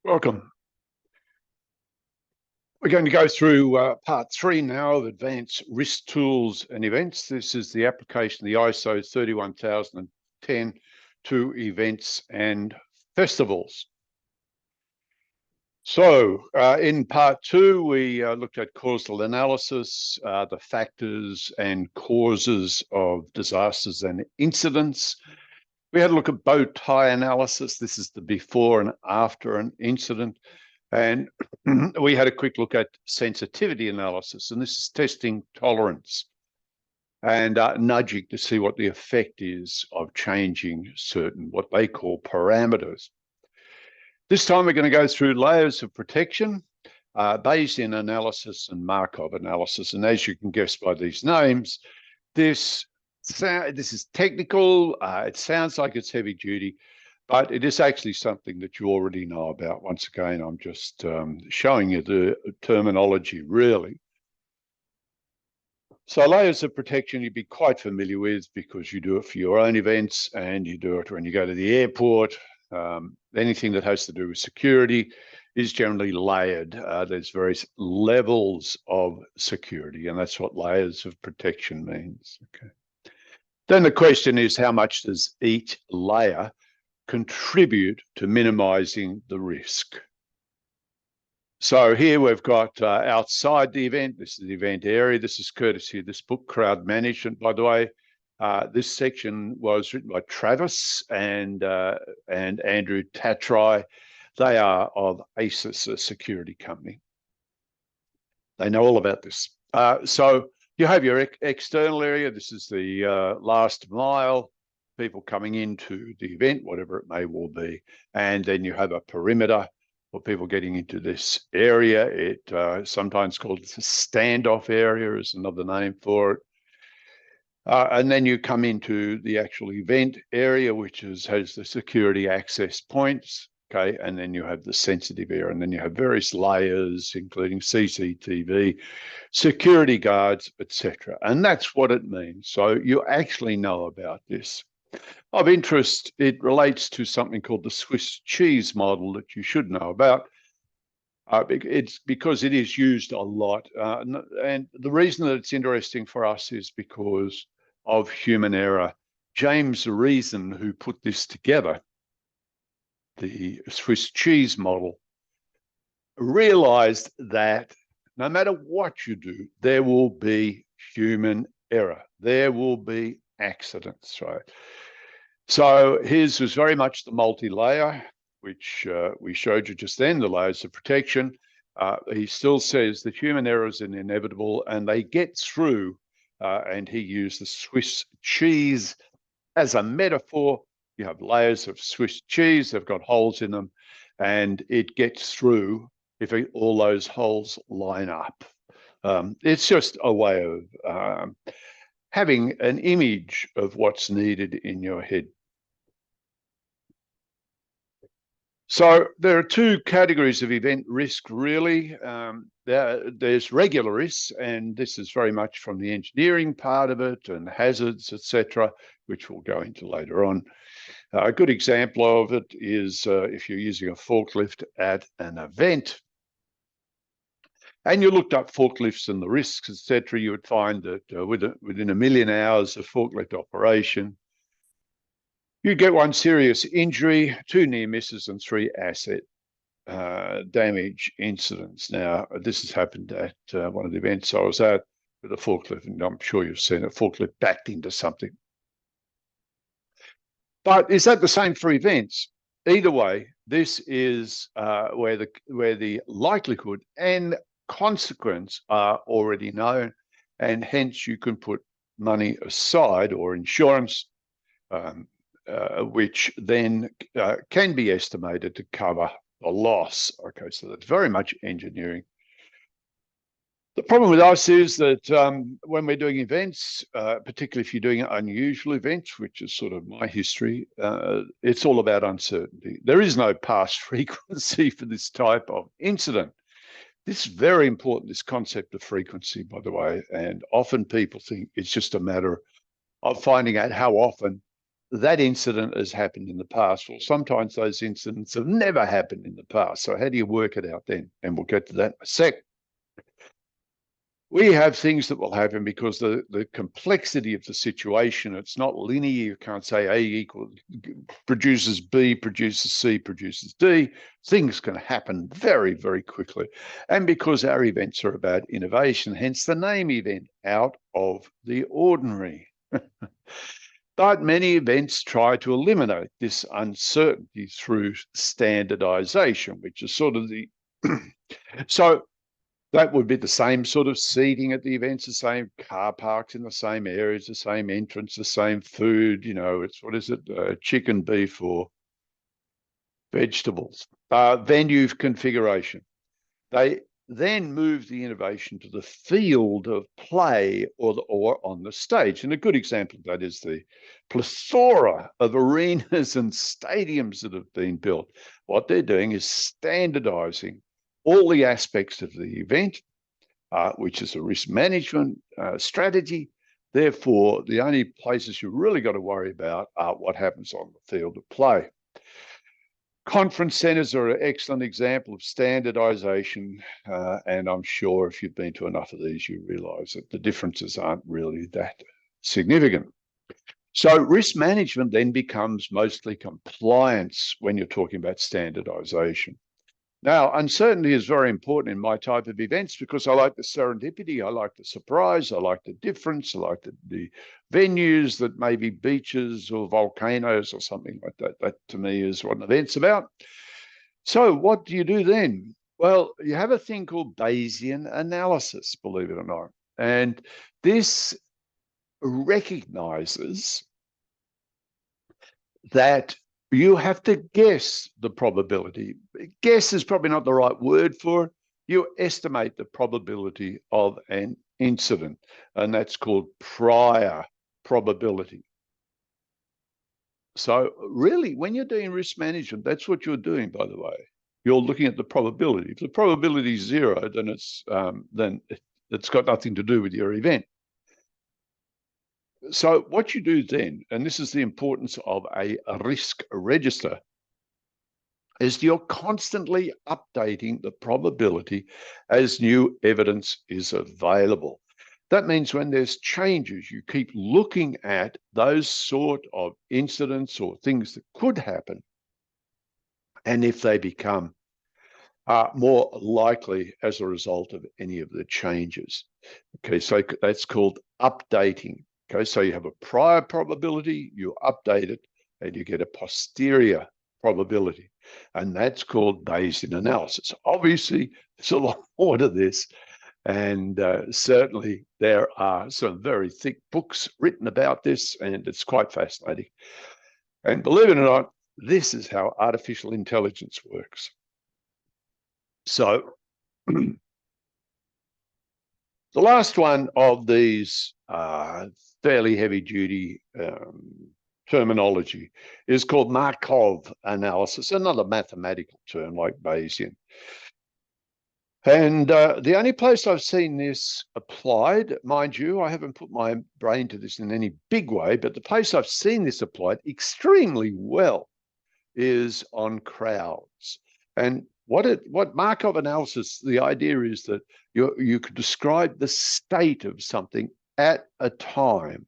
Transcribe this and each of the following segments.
Welcome. We're going to go through part 3 now of Advanced Risk Tools and Events. This is the application of the ISO 31010 to events and festivals. So in part 2, we looked at causal analysis, the factors and causes of disasters and incidents. We had a look at bow tie analysis. This is the before and after an incident. And we had a quick look at sensitivity analysis, and this is testing tolerance and nudging to see what the effect is of changing certain, what they call parameters. This time we're going to go through layers of protection, Bayesian analysis and Markov analysis. And as you can guess by these names, this is technical. It sounds like it's heavy duty, but it is actually something that you already know about. Once again, I'm just showing you the terminology, really. So layers of protection you'd be quite familiar with because you do it for your own events and you do it when you go to the airport. Anything that has to do with security is generally layered. There's various levels of security, and that's what layers of protection means. Okay. Then the question is, how much does each layer contribute to minimizing the risk? So here we've got outside the event. This is the event area. This is courtesy of this book, Crowd Management, by the way. This section was written by Travis and Andrew Tatry. They are of ASIS, a security company. They know all about this. So you have your external area. This is the last mile, people coming into the event, whatever it may well be. And then you have a perimeter for people getting into this area. It sometimes called the standoff area is another name for it. And then you come into the actual event area, which has the security access points. Okay, and then you have the sensitive area, and then you have various layers, including CCTV, security guards, etc. And that's what it means. So you actually know about this. Of interest, it relates to something called the Swiss cheese model that you should know about. It's because it is used a lot. And the reason that it's interesting for us is because of human error. James Reason, who put this together, the Swiss cheese model, realized that no matter what you do, there will be human error. There will be accidents, right? So his was very much the multi-layer, which we showed you just then, the layers of protection. He still says that human errors are inevitable and they get through, and he used the Swiss cheese as a metaphor. You have layers of Swiss cheese, they've got holes in them, and it gets through if all those holes line up. It's just a way of having an image of what's needed in your head. So there are two categories of event risk, really. There's regular risks, and this is very much from the engineering part of it and hazards, etc., which we'll go into later on. A good example of it is if you're using a forklift at an event and you looked up forklifts and the risks, etc., you would find that within 1 million hours of forklift operation, you get 1 serious injury, 2 near misses, and 3 asset damage incidents. Now, this has happened at one of the events I was at with a forklift, and I'm sure you've seen a forklift backed into something. But is that the same for events? Either way, this is where the likelihood and consequence are already known, and hence you can put money aside or insurance, which then can be estimated to cover the loss. Okay, so that's very much engineering. The problem with us is that when we're doing events, particularly if you're doing unusual events, which is sort of my history, it's all about uncertainty. There is no past frequency for this type of incident. This is very important, this concept of frequency, by the way, and often people think it's just a matter of finding out how often that incident has happened in the past. Well, sometimes those incidents have never happened in the past. So how do you work it out then? And we'll get to that in a sec. We have things that will happen because the complexity of the situation, it's not linear. You can't say A equals produces B, produces C, produces D. Things can happen very, very quickly. And because our events are about innovation, hence the name event, out of the ordinary. But many events try to eliminate this uncertainty through standardization, which is sort of the so that would be the same sort of seating at the events, the same car parks in the same areas, the same entrance, the same food. You know, it's what is it? Chicken, beef, or vegetables. Venue configuration. They then move the innovation to the field of play or on the stage. And a good example of that is the plethora of arenas and stadiums that have been built. What they're doing is standardizing all the aspects of the event, which is a risk management strategy. Therefore, the only places you really got to worry about are what happens on the field of play. Conference centres are an excellent example of standardization, and I'm sure if you've been to enough of these, you realise that the differences aren't really that significant. So risk management then becomes mostly compliance when you're talking about standardization. Now, uncertainty is very important in my type of events because I like the serendipity, I like the surprise, I like the difference, I like the venues that may be beaches or volcanoes or something like that. That to me is what an event's about. So what do you do then? Well, you have a thing called Bayesian analysis, believe it or not. And this recognizes that you have to guess the probability. Guess is probably not the right word for it. You estimate the probability of an incident, and that's called prior probability. So really, when you're doing risk management, that's what you're doing, by the way. You're looking at the probability. If the probability is zero, then it's got nothing to do with your event. So what you do then, and this is the importance of a risk register, is you're constantly updating the probability as new evidence is available. That means when there's changes, you keep looking at those sort of incidents or things that could happen, and if they become more likely as a result of any of the changes. Okay, so that's called updating. Okay, so you have a prior probability, you update it, and you get a posterior probability. And that's called Bayesian analysis. Obviously, there's a lot more to this. And certainly there are some very thick books written about this, and it's quite fascinating. And believe it or not, this is how artificial intelligence works. So the last one of these fairly heavy-duty terminology is called Markov analysis, another mathematical term like Bayesian. And the only place I've seen this applied, mind you, I haven't put my brain to this in any big way, but the place I've seen this applied extremely well is on crowds. And what Markov analysis, the idea is that you could describe the state of something at a time,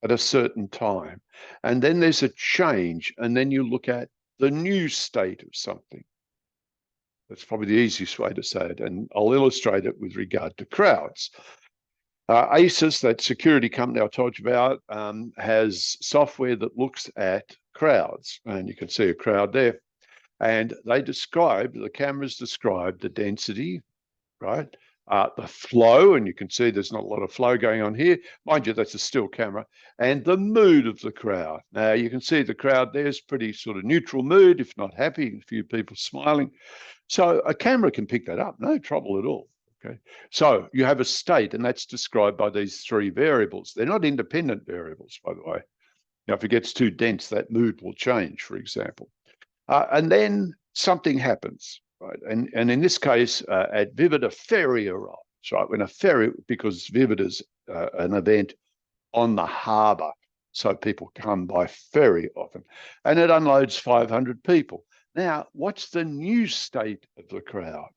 at a certain time. And then there's a change, and then you look at the new state of something. That's probably the easiest way to say it, and I'll illustrate it with regard to crowds. ASIS, that security company I told you about, has software that looks at crowds, and you can see a crowd there. And the cameras describe the density, right? The flow, and you can see there's not a lot of flow going on here. Mind you, that's a still camera. And the mood of the crowd. Now, you can see the crowd there's pretty sort of neutral mood, if not happy, a few people smiling. So a camera can pick that up, no trouble at all. Okay, so you have a state, and that's described by these three variables. They're not independent variables, by the way. Now, if it gets too dense, that mood will change, for example. And then something happens, right? And in this case, at Vivid, a ferry arrives, right? When a ferry, because Vivid is an event on the harbour. So people come by very often, and it unloads 500 people. Now, what's the new state of the crowd?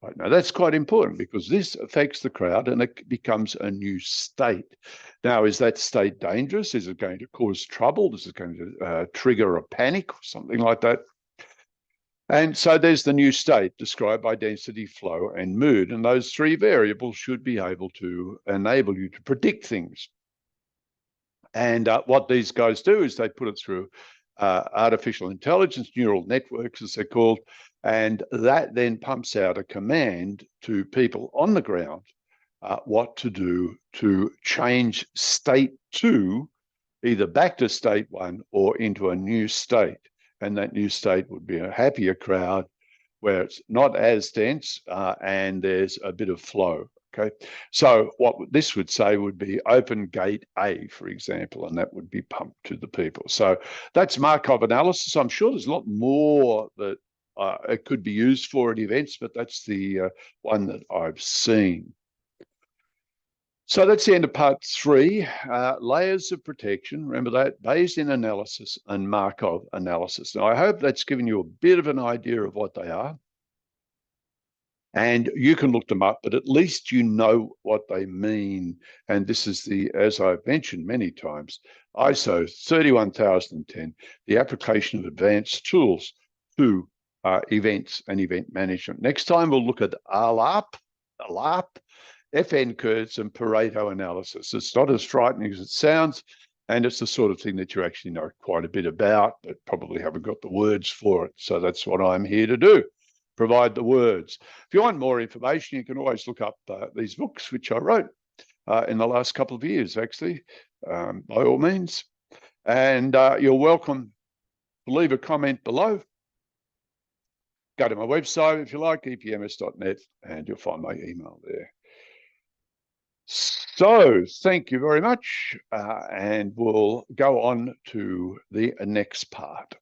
Right, now, that's quite important because this affects the crowd and it becomes a new state. Now, is that state dangerous? Is it going to cause trouble? Is it going to trigger a panic or something like that? And so there's the new state described by density, flow, and mood. And those three variables should be able to enable you to predict things. And what these guys do is they put it through artificial intelligence, neural networks, as they're called, and that then pumps out a command to people on the ground what to do to change state 2, either back to state 1 or into a new state. And that new state would be a happier crowd where it's not as dense and there's a bit of flow. Okay, so what this would say would be open gate A, for example, and that would be pumped to the people. So that's Markov analysis. I'm sure there's a lot more that it could be used for at events, but that's the one that I've seen. So that's the end of part 3, layers of protection. Remember that, Bayesian analysis and Markov analysis. Now, I hope that's given you a bit of an idea of what they are. And you can look them up, but at least you know what they mean. And this is the, as I've mentioned many times, ISO 31010, the application of advanced tools to events and event management. Next time, we'll look at LOPA, FN curves, and Pareto analysis. It's not as frightening as it sounds, and it's the sort of thing that you actually know quite a bit about, but probably haven't got the words for it. So that's what I'm here to do. Provide the words. If you want more information, you can always look up these books, which I wrote in the last couple of years, actually, by all means. And you're welcome to leave a comment below. Go to my website, if you like, epms.net, and you'll find my email there. So thank you very much, and we'll go on to the next part.